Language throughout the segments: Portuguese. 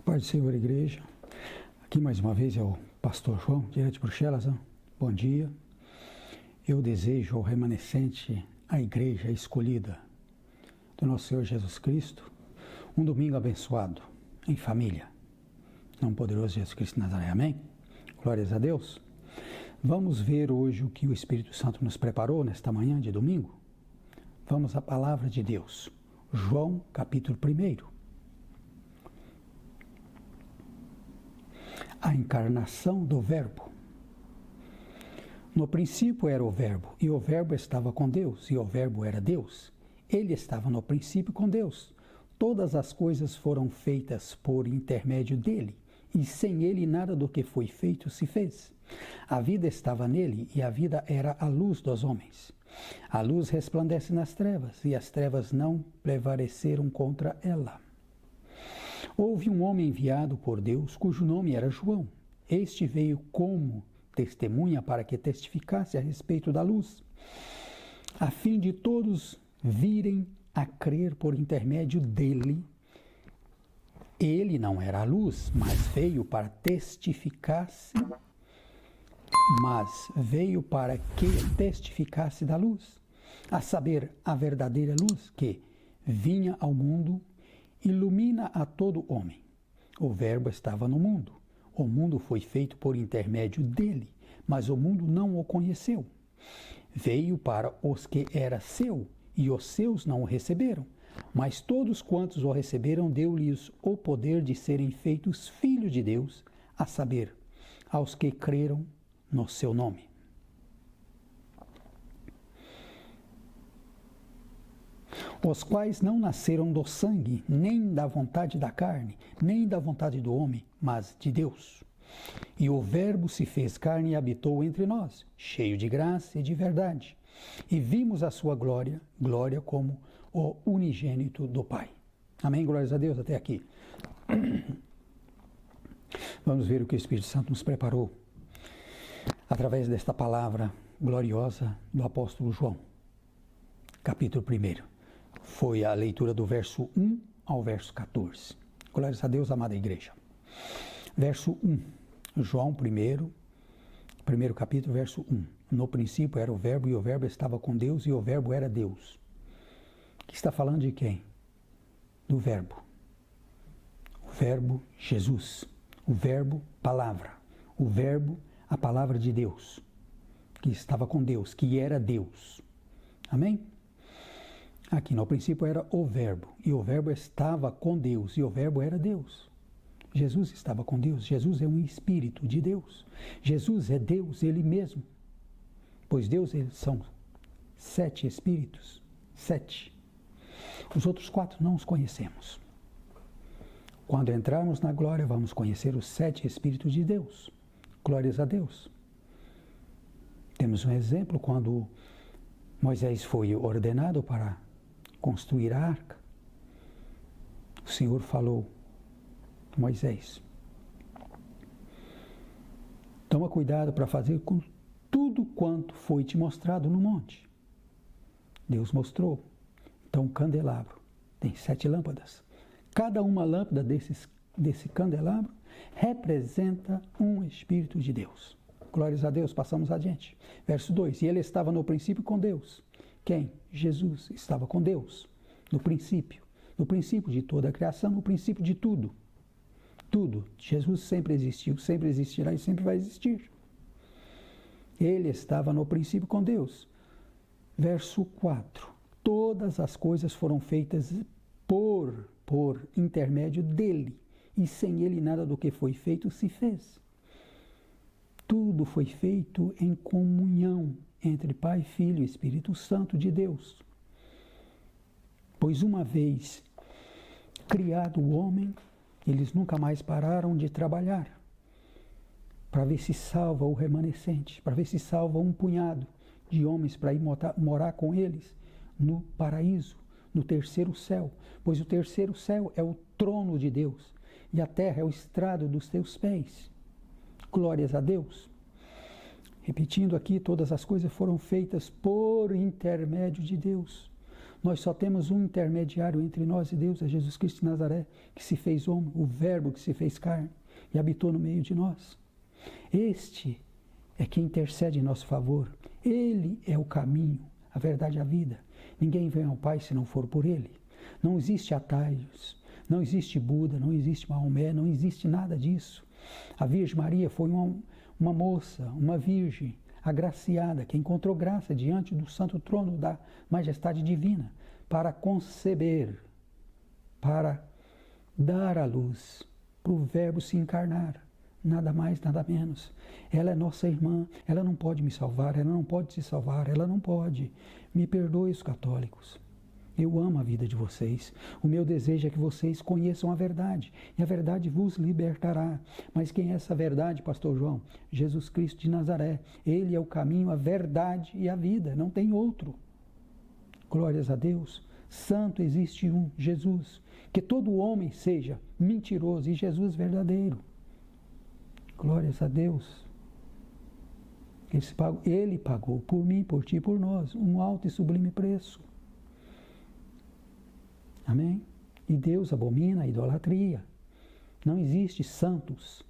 Paz do Senhor, igreja. Aqui mais uma vez é o pastor João, direto de Bruxelas. Bom dia. Eu desejo ao remanescente, à igreja escolhida do nosso Senhor Jesus Cristo, um domingo abençoado, em família. Nome poderoso Jesus Cristo de Nazaré. Amém? Glórias a Deus. Vamos ver hoje o que o Espírito Santo nos preparou nesta manhã de domingo. Vamos à palavra de Deus. João, capítulo 1. A encarnação do Verbo. No princípio era o Verbo, e o Verbo estava com Deus, e o Verbo era Deus. Ele estava no princípio com Deus. Todas as coisas foram feitas por intermédio dele, e sem ele nada do que foi feito se fez. A vida estava nele, e a vida era a luz dos homens. A luz resplandece nas trevas, e as trevas não prevaleceram contra ela. Houve um homem enviado por Deus, cujo nome era João. Este veio como testemunha para que testificasse a respeito da luz, a fim de todos virem a crer por intermédio dele. Ele não era a luz, mas veio para que testificasse da luz, a saber, a verdadeira luz que vinha ao mundo, ilumina a todo homem. O Verbo estava no mundo. O mundo foi feito por intermédio dele, mas o mundo não o conheceu. Veio para os que era seu, e os seus não o receberam. Mas todos quantos o receberam, deu-lhes o poder de serem feitos filhos de Deus, a saber, aos que creram no seu nome. Os quais não nasceram do sangue, nem da vontade da carne, nem da vontade do homem, mas de Deus. E o Verbo se fez carne e habitou entre nós, cheio de graça e de verdade. E vimos a sua glória, glória como o unigênito do Pai. Amém? Glórias a Deus até aqui. Vamos ver o que o Espírito Santo nos preparou através desta palavra gloriosa do apóstolo João. Capítulo 1. Foi a leitura do verso 1 ao verso 14. Glórias a Deus, amada igreja. Verso 1. João 1 capítulo, verso 1. No princípio era o Verbo, e o Verbo estava com Deus, e o Verbo era Deus. Que está falando de quem? Do Verbo. O Verbo Jesus. O Verbo palavra. O Verbo, a palavra de Deus. Que estava com Deus, que era Deus. Amém? Aqui no princípio era o Verbo, e o Verbo estava com Deus, e o Verbo era Deus. Jesus estava com Deus. Jesus é um Espírito de Deus. Jesus é Deus, Ele mesmo. Pois Deus são 7 Espíritos. 7. Os outros 4 não os conhecemos. Quando entrarmos na glória, vamos conhecer os 7 Espíritos de Deus. Glórias a Deus. Temos um exemplo quando Moisés foi ordenado para construir a arca. O Senhor falou: Moisés, toma cuidado para fazer com tudo quanto foi te mostrado no monte. Deus mostrou. Então o candelabro tem 7 lâmpadas. Cada uma lâmpada desse candelabro representa um Espírito de Deus. Glórias a Deus, passamos adiante. Verso 2, e ele estava no princípio com Deus. Quem? Jesus estava com Deus, no princípio de toda a criação, no princípio de tudo. Tudo. Jesus sempre existiu, sempre existirá e sempre vai existir. Ele estava no princípio com Deus. Verso 4. Todas as coisas foram feitas por intermédio dele, e sem ele nada do que foi feito se fez. Tudo foi feito em comunhão entre Pai, Filho e Espírito Santo de Deus. Pois uma vez criado o homem, eles nunca mais pararam de trabalhar para ver se salva o remanescente, para ver se salva um punhado de homens para ir morar com eles no paraíso, no terceiro céu. Pois o terceiro céu é o trono de Deus e a terra é o estrado dos teus pés. Glórias a Deus. Repetindo aqui, todas as coisas foram feitas por intermédio de Deus. Nós só temos um intermediário entre nós e Deus, é Jesus Cristo de Nazaré, que se fez homem, o Verbo que se fez carne e habitou no meio de nós. Este é quem intercede em nosso favor. Ele é o caminho, a verdade e a vida. Ninguém vem ao Pai se não for por Ele. Não existe atalhos, não existe Buda, não existe Maomé, não existe nada disso. A Virgem Maria foi uma moça, uma virgem agraciada, que encontrou graça diante do santo trono da majestade divina para conceber, para dar à luz, para o Verbo se encarnar. Nada mais, nada menos. Ela é nossa irmã, ela não pode me salvar, ela não pode se salvar, ela não pode. Me perdoe, os católicos. Eu amo a vida de vocês. O meu desejo é que vocês conheçam a verdade, e a verdade vos libertará. Mas quem é essa verdade, pastor João? Jesus Cristo de Nazaré. Ele é o caminho, a verdade e a vida, não tem outro. Glórias a Deus. Santo existe um, Jesus. Que todo homem seja mentiroso e Jesus verdadeiro. Glórias a Deus. Ele pagou por mim, por ti e por nós um alto e sublime preço. Amém? E Deus abomina a idolatria. Não existe santos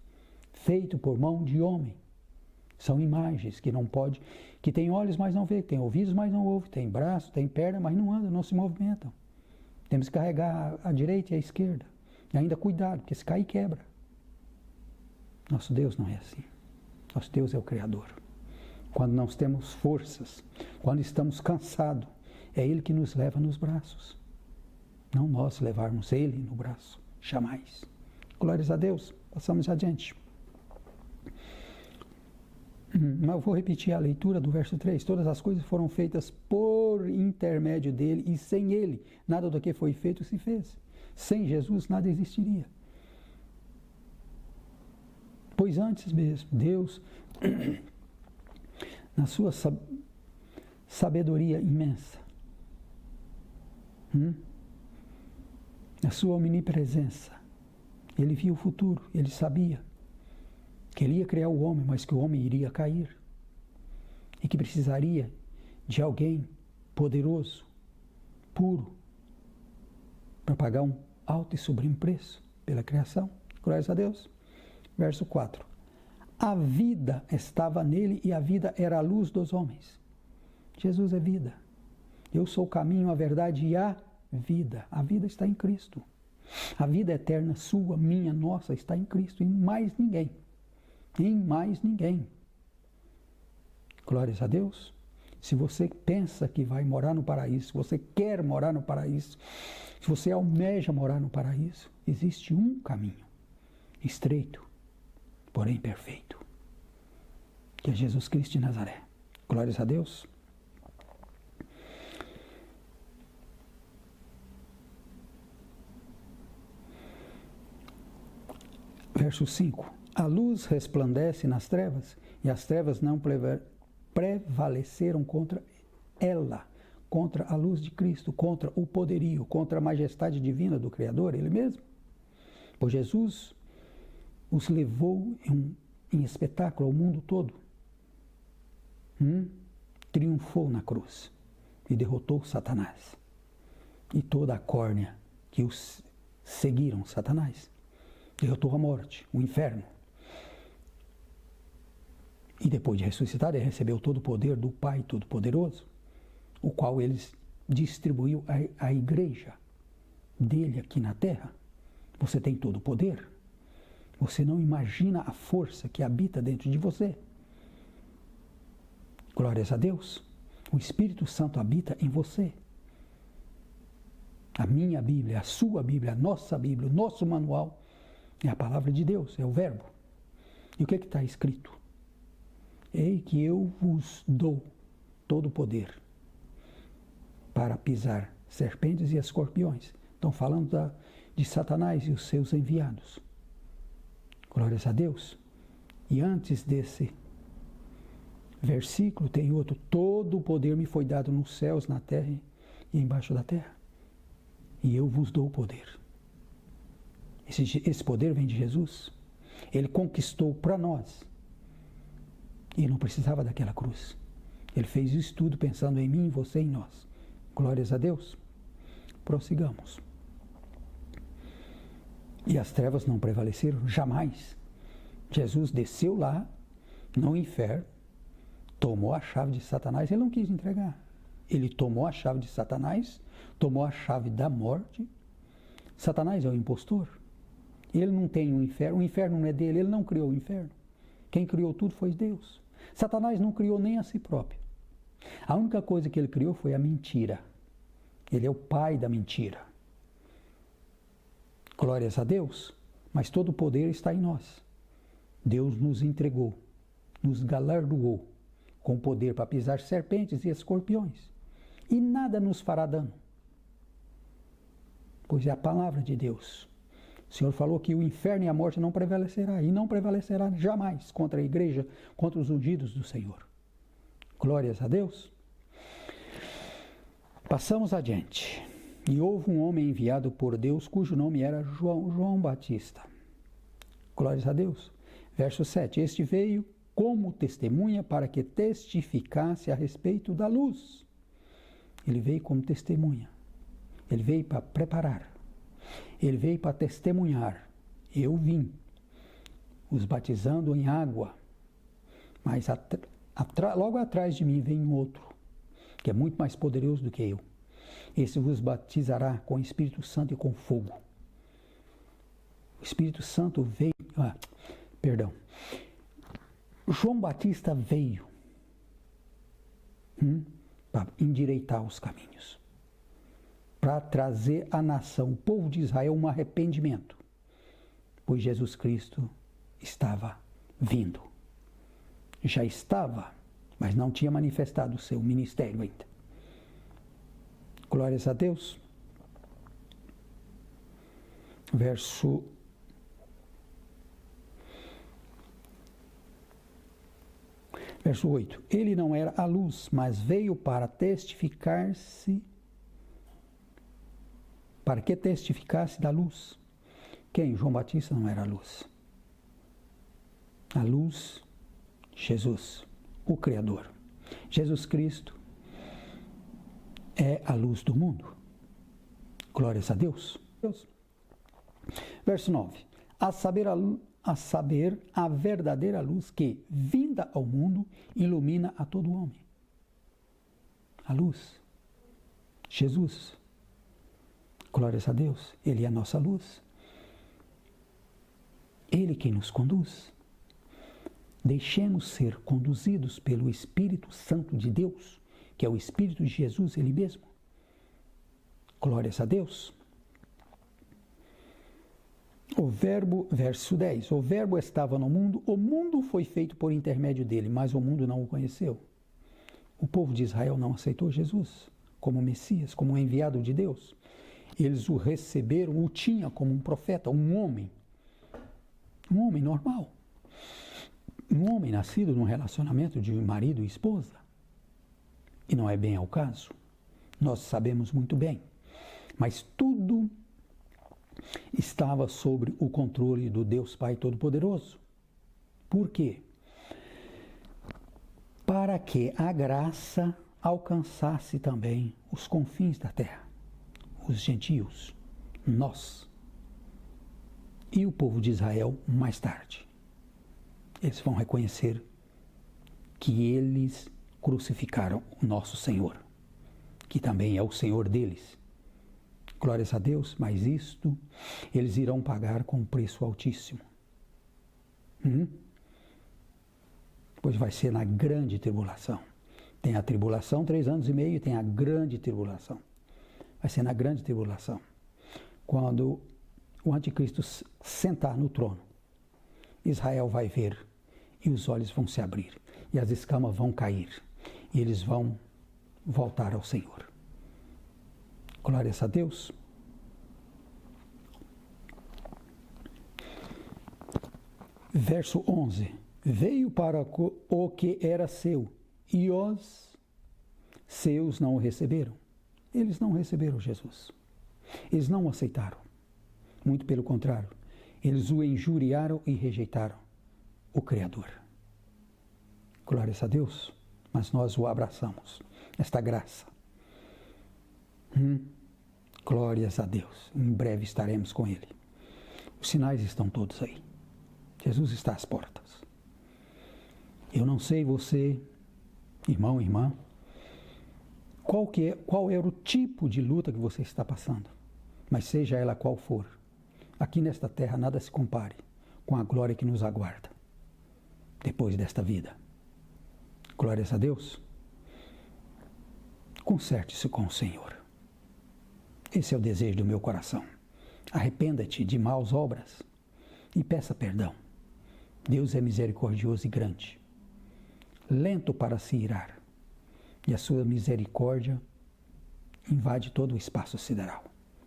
feito por mão de homem. São imagens que não pode, que tem olhos, mas não vê, que tem ouvidos, mas não ouve, tem braço, tem perna, mas não andam, não se movimentam. Temos que carregar a direita e a esquerda. E ainda cuidado, porque se cair, quebra. Nosso Deus não é assim. Nosso Deus é o Criador. Quando nós temos forças, quando estamos cansados, é Ele que nos leva nos braços. Não nós levarmos Ele no braço, jamais. Glórias a Deus. Passamos adiante. Mas eu vou repetir a leitura do verso 3. Todas as coisas foram feitas por intermédio dele, e sem ele, nada do que foi feito se fez. Sem Jesus, nada existiria. Pois antes mesmo, Deus, na sua sabedoria imensa, na sua omnipresença, Ele viu o futuro, Ele sabia que Ele ia criar o homem, mas que o homem iria cair e que precisaria de alguém poderoso, puro, para pagar um alto e sublime preço pela criação. Glórias a Deus. Verso 4. A vida estava nele e a vida era a luz dos homens. Jesus é vida. Eu sou o caminho, a verdade e a vida. A vida está em Cristo. A vida eterna sua, minha, nossa, está em Cristo. Em mais ninguém. Em mais ninguém. Glórias a Deus. Se você pensa que vai morar no paraíso, se você quer morar no paraíso, se você almeja morar no paraíso, existe um caminho estreito, porém perfeito, que é Jesus Cristo de Nazaré. Glórias a Deus. Verso 5. A luz resplandece nas trevas, e as trevas não prevaleceram contra ela, contra a luz de Cristo, contra o poderio, contra a majestade divina do Criador, Ele mesmo. Pois Jesus os levou em espetáculo ao mundo todo. Triunfou na cruz e derrotou Satanás e toda a córnea que os seguiram Satanás. Derrotou a morte, o inferno. E depois de ressuscitar, ele recebeu todo o poder do Pai Todo-Poderoso, o qual ele distribuiu à igreja dele aqui na terra. Você tem todo o poder. Você não imagina a força que habita dentro de você. Glórias a Deus. O Espírito Santo habita em você. A minha Bíblia, a sua Bíblia, a nossa Bíblia, o nosso manual é a palavra de Deus, é o Verbo. E o que está escrito? Ei que eu vos dou todo o poder para pisar serpentes e escorpiões. Estão falando de Satanás e os seus enviados. Glórias a Deus. E antes desse versículo tem outro. Todo o poder me foi dado nos céus, na terra e embaixo da terra. E eu vos dou o poder. Esse poder vem de Jesus. Ele conquistou para nós. E não precisava daquela cruz. Ele fez isso tudo pensando em mim, em você e em nós. Glórias a Deus. prossigamos. E as trevas não prevaleceram jamais. Jesus desceu lá no inferno, tomou a chave de Satanás, ele não quis entregar. Ele tomou a chave de Satanás, tomou a chave da morte. Satanás é o impostor. Ele não tem o inferno não é dele, ele não criou o inferno. Quem criou tudo foi Deus. Satanás não criou nem a si próprio. A única coisa que ele criou foi a mentira. Ele é o pai da mentira. Glórias a Deus, mas todo o poder está em nós. Deus nos entregou, nos galardoou com poder para pisar serpentes e escorpiões. E nada nos fará dano. Pois é a palavra de Deus. O Senhor falou que o inferno e a morte não prevalecerá, e não prevalecerá jamais contra a igreja, contra os ungidos do Senhor. Glórias a Deus. Passamos adiante. E houve um homem enviado por Deus, cujo nome era João Batista. Glórias a Deus. Verso 7. Este veio como testemunha para que testificasse a respeito da luz. Ele veio como testemunha. Ele veio para preparar. Ele veio para testemunhar. Eu vim, os batizando em água, mas logo atrás de mim vem um outro, que é muito mais poderoso do que eu. Esse vos batizará com o Espírito Santo e com fogo. O Espírito Santo veio... João Batista veio para endireitar os caminhos, para trazer à nação, o povo de Israel, um arrependimento, pois Jesus Cristo estava vindo. Já estava, mas não tinha manifestado o seu ministério ainda. Glórias a Deus. Verso 8. Ele não era a luz, mas veio para testificar-se, para que testificasse da luz. Quem? João Batista não era a luz. A luz, Jesus, o Criador. Jesus Cristo é a luz do mundo. Glórias a Deus. Verso 9. A saber a verdadeira luz que, vinda ao mundo, ilumina a todo homem. A luz. Jesus. Glórias a Deus. Ele é a nossa luz. Ele quem nos conduz. Deixemos ser conduzidos pelo Espírito Santo de Deus, que é o Espírito de Jesus, Ele mesmo. Glórias a Deus. O verbo, verso 10, o verbo estava no mundo, o mundo foi feito por intermédio dele, mas o mundo não o conheceu. O povo de Israel não aceitou Jesus como Messias, como enviado de Deus. Eles o receberam, o tinha como um profeta, um homem normal. Um homem nascido num relacionamento de marido e esposa. E não é bem ao caso. Nós sabemos muito bem. Mas tudo estava sobre o controle do Deus Pai Todo-Poderoso. Por quê? Para que a graça alcançasse também os confins da terra, os gentios, nós e o povo de Israel mais tarde. Eles vão reconhecer que eles crucificaram o nosso Senhor, que também é o Senhor deles. Glórias a Deus, mas isto eles irão pagar com um preço altíssimo. Pois vai ser na grande tribulação. Tem a tribulação 3 anos e meio e tem a grande tribulação. Vai ser na grande tribulação. Quando o anticristo sentar no trono, Israel vai ver e os olhos vão se abrir e as escamas vão cair e eles vão voltar ao Senhor. Glórias a Deus. Verso 11. Veio para o que era seu, e os seus não o receberam. Eles não receberam Jesus. Eles não o aceitaram. Muito pelo contrário, eles o injuriaram e rejeitaram o Criador. Glórias a Deus, mas nós o abraçamos, esta graça. Glórias a Deus. Em breve estaremos com Ele. Os sinais estão todos aí. Jesus está às portas. Eu não sei você, irmão, irmã, qual era o tipo de luta que você está passando, mas seja ela qual for, aqui nesta terra nada se compare com a glória que nos aguarda depois desta vida. Glórias a Deus. Conserte-se com o Senhor. Esse é o desejo do meu coração. Arrependa-te de maus obras e peça perdão. Deus é misericordioso e grande, lento para se irar, e a sua misericórdia invade todo o espaço sideral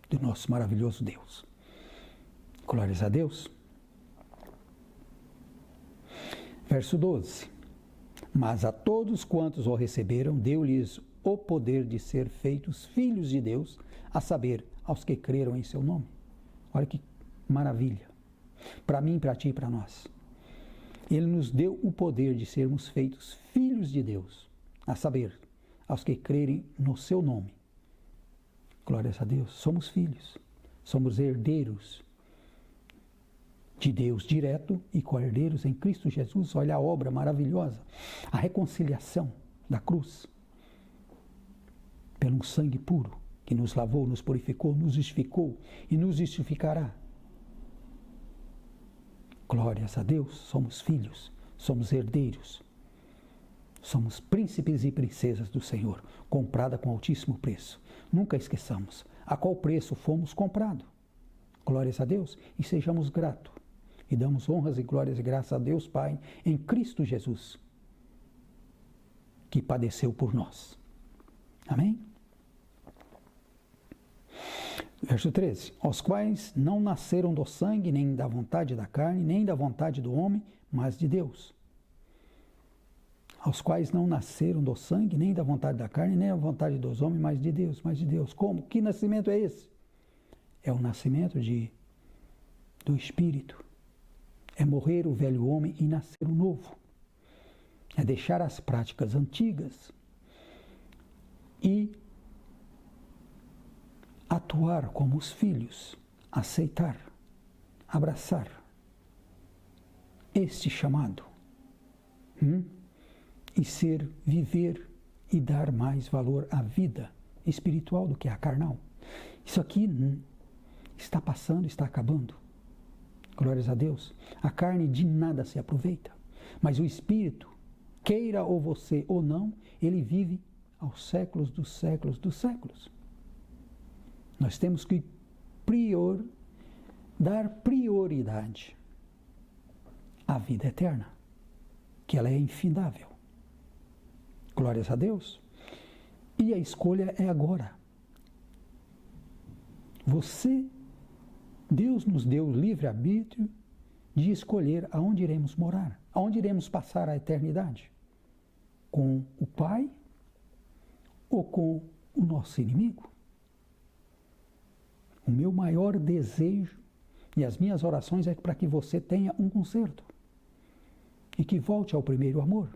do nosso maravilhoso Deus. Glórias a Deus. Verso 12. Mas a todos quantos o receberam, deu-lhes o poder de ser feitos filhos de Deus, a saber, aos que creram em seu nome. Olha que maravilha. Para mim, para ti e para nós. Ele nos deu o poder de sermos feitos filhos de Deus, a saber, aos que crerem no seu nome. Glórias a Deus. Somos filhos, somos herdeiros de Deus direto e co-herdeiros em Cristo Jesus. Olha a obra maravilhosa, a reconciliação da cruz, pelo sangue puro que nos lavou, nos purificou, nos justificou e nos justificará. Glórias a Deus, somos filhos, somos herdeiros, somos príncipes e princesas do Senhor, comprada com altíssimo preço. Nunca esqueçamos a qual preço fomos comprados. Glórias a Deus e sejamos gratos. E damos honras e glórias e graças a Deus Pai em Cristo Jesus, que padeceu por nós. Amém? Verso 13. Os quais não nasceram do sangue, nem da vontade da carne, nem da vontade do homem, mas de Deus. Aos quais não nasceram do sangue, nem da vontade da carne, nem da vontade dos homens, mas de Deus. Mas de Deus. Como? Que nascimento é esse? É o nascimento do Espírito. É morrer o velho homem e nascer o novo. É deixar as práticas antigas e atuar como os filhos, aceitar, abraçar este chamado e viver e dar mais valor à vida espiritual do que à carnal. Isso aqui está passando, está acabando. Glórias a Deus. A carne de nada se aproveita, mas o Espírito, queira ou você ou não, ele vive aos séculos dos séculos dos séculos. Nós temos que dar prioridade à vida eterna, que ela é infindável. Glórias a Deus. E a escolha é agora. Deus nos deu livre-arbítrio de escolher aonde iremos morar, aonde iremos passar a eternidade. Com o Pai ou com o nosso inimigo. O meu maior desejo e as minhas orações é para que você tenha um conserto e que volte ao primeiro amor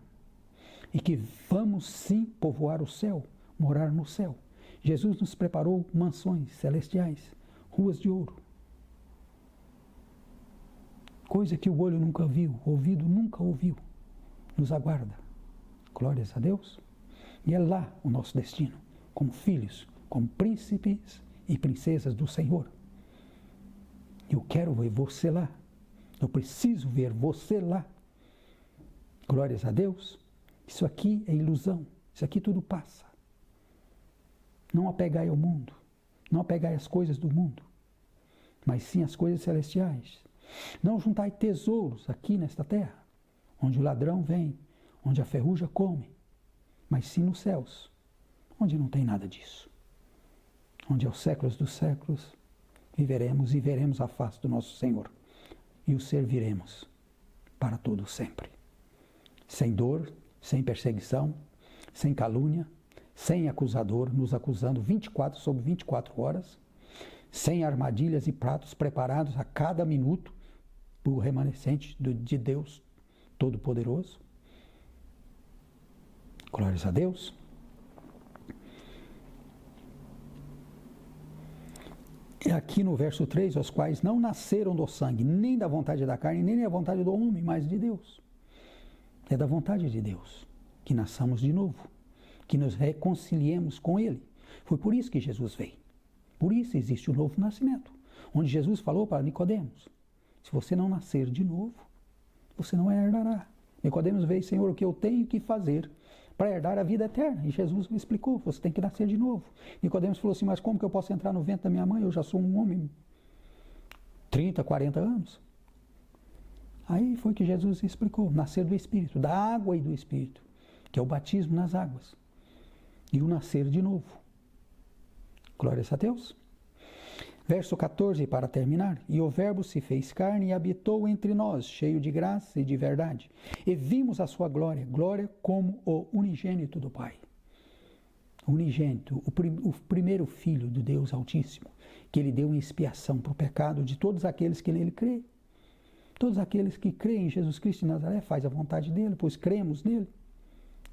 e que vamos sim povoar o céu, morar no céu. Jesus nos preparou mansões celestiais, ruas de ouro. Coisa que o olho nunca viu, o ouvido nunca ouviu, nos aguarda. Glórias a Deus. E é lá o nosso destino, como filhos, como príncipes e princesas do Senhor. Eu quero ver você lá. Eu preciso ver você lá. Glórias a Deus. Isso aqui é ilusão. Isso aqui tudo passa. Não apegai ao mundo. Não apegai às coisas do mundo. Mas sim às coisas celestiais. Não juntai tesouros aqui nesta terra, onde o ladrão vem, onde a ferrugem come, mas sim nos céus, onde não tem nada disso. Onde aos séculos dos séculos viveremos e veremos a face do nosso Senhor e o serviremos para todo sempre. Sem dor, sem perseguição, sem calúnia, sem acusador nos acusando 24 sobre 24 horas, sem armadilhas e pratos preparados a cada minuto por remanescente de Deus Todo-Poderoso. Glórias a Deus. É aqui no verso 3, os quais não nasceram do sangue, nem da vontade da carne, nem da vontade do homem, mas de Deus. É da vontade de Deus que nasçamos de novo, que nos reconciliemos com Ele. Foi por isso que Jesus veio. Por isso existe o novo nascimento, onde Jesus falou para Nicodemos: se você não nascer de novo, você não herdará. Nicodemos veio: Senhor, o que eu tenho que fazer para herdar a vida eterna? E Jesus me explicou: você tem que nascer de novo. Nicodemos falou assim: mas como que eu posso entrar no ventre da minha mãe? Eu já sou um homem, 30, 40 anos. Aí foi que Jesus explicou: nascer do Espírito, da água e do Espírito, que é o batismo nas águas, e o nascer de novo. Glórias a Deus. Verso 14, para terminar: e o Verbo se fez carne e habitou entre nós, cheio de graça e de verdade. E vimos a sua glória, glória como o unigênito do Pai. Unigênito, o primeiro filho do Deus Altíssimo, que Ele deu em expiação para o pecado de todos aqueles que nele creem. Todos aqueles que creem em Jesus Cristo de Nazaré faz a vontade dele, pois cremos nele.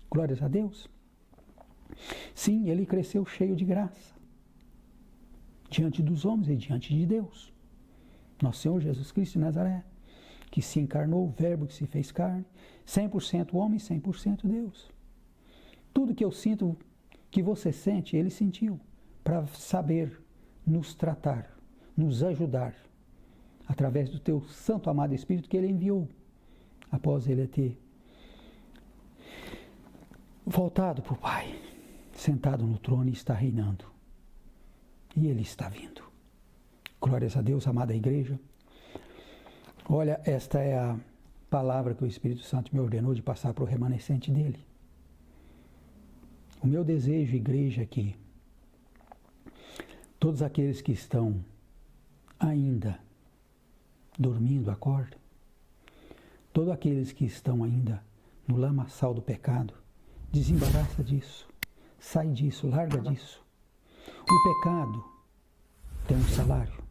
Glórias a Deus. Sim, ele cresceu cheio de graça, diante dos homens e diante de Deus. Nosso Senhor Jesus Cristo de Nazaré, que se encarnou, o Verbo que se fez carne, 100% homem, 100% Deus. Tudo que eu sinto, que você sente, Ele sentiu, para saber nos tratar, nos ajudar, através do teu santo amado Espírito que Ele enviou, após Ele ter voltado para o Pai, sentado no trono e está reinando. E Ele está vindo. Glórias a Deus, amada igreja. Olha, esta é a palavra que o Espírito Santo me ordenou de passar para o remanescente dele. O meu desejo, igreja, é que todos aqueles que estão ainda dormindo, acordem. Todos aqueles que estão ainda no lamaçal do pecado, desembaraça disso, sai disso, larga disso. O pecado tem um salário,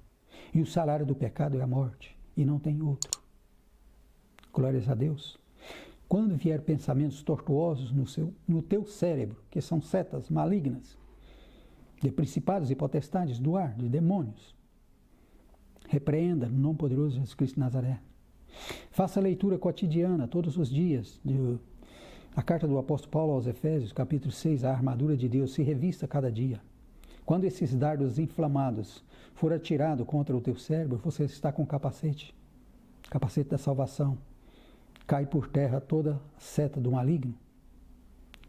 e o salário do pecado é a morte, e não tem outro. Glórias a Deus. Quando vier pensamentos tortuosos no teu cérebro, que são setas malignas, de principados e potestades do ar, de demônios, repreenda no nome poderoso de Jesus Cristo de Nazaré. Faça a leitura cotidiana, todos os dias, a carta do apóstolo Paulo aos Efésios, capítulo 6, a armadura de Deus, se revista cada dia. Quando esses dardos inflamados for atirado contra o teu cérebro, você está com capacete da salvação. Cai por terra toda seta do maligno.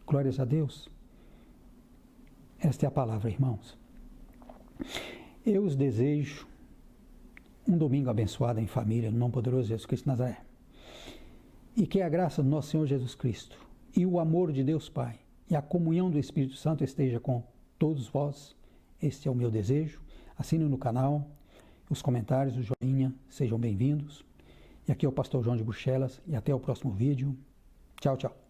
Glórias a Deus. Esta é a palavra, irmãos. Eu os desejo um domingo abençoado em família, no nome poderoso de Jesus Cristo de Nazaré. E que a graça do nosso Senhor Jesus Cristo e o amor de Deus Pai e a comunhão do Espírito Santo esteja com todos vós. Este é o meu desejo. Assine no canal, os comentários, o joinha, sejam bem-vindos. E aqui é o pastor João de Bruxelas e até o próximo vídeo. Tchau, tchau.